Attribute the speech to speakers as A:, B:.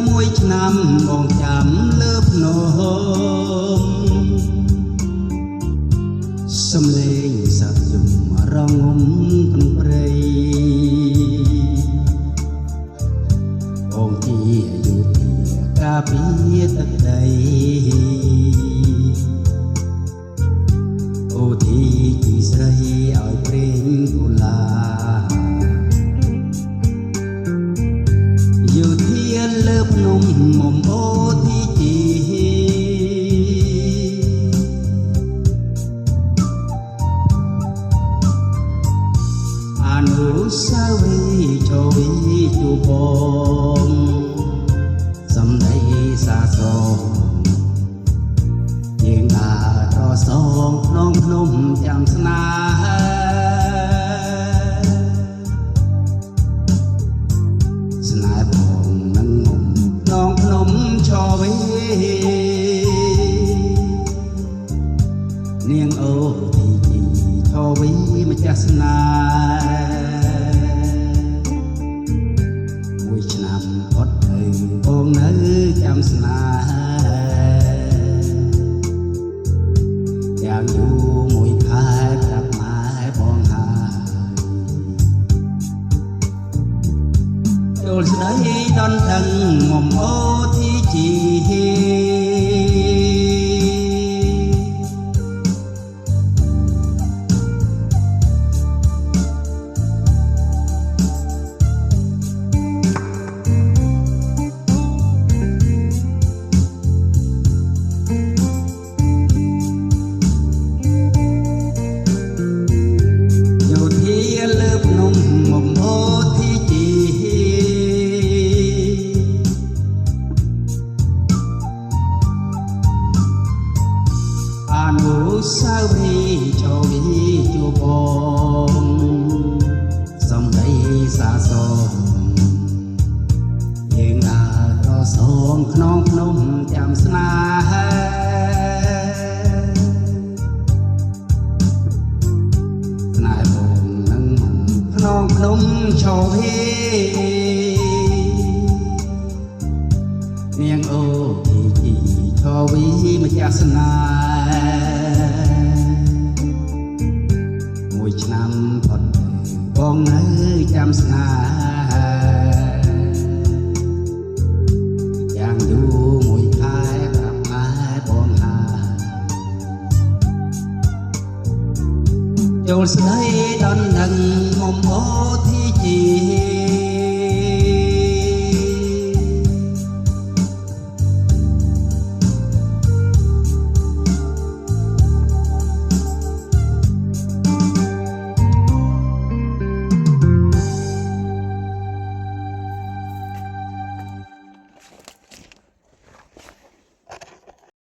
A: មួយឆ្នាំបងចាំលើភ្នំសំលេងសាប់យំរងំកន្ព្រៃបងជាយុធាការពារទឹកដីអូទីជីស្រីឲ្យព្រេងកូឡាយុធាលើភ្នំមុំអូទីជីអនុស្សាវរីយ៍ចូលវិទូបងសំដីសាសងយើងដើរតសងក្នុងភ្នំចាំស្នេហ៍ស្នេហ៍បងនឹងងំក្នុងភ្នំឈរវេនាងអូទីជីឈរវេម្ចាស់ស្នេហ៍មួយឆ្នាំផុតទៅបងនៅចាំស្នេហ៍យ៉ាងយូរមួយខែប្រាប់ម៉ែបងហើយចូលស្ដីដនដឹងមុំអូទីជីអនុស្សាវរីយ៍ចូលវិទូបងសំដីសាសងយើងដើរតសងក្នុងភ្នំចាំស្នេហ៍ស្នេហ៍បងនឹងក្នុងភ្នំឈរវេនាងអូទីជីឈរវេម្ចាស់ស្នេហ៍មួយឆ្នាំផុតបងនៅចាំស្នេហ៍យ៉ាងយូរមួយខែប្រាប់ម៉ែបងហើយចូលស្ដីដនដឹង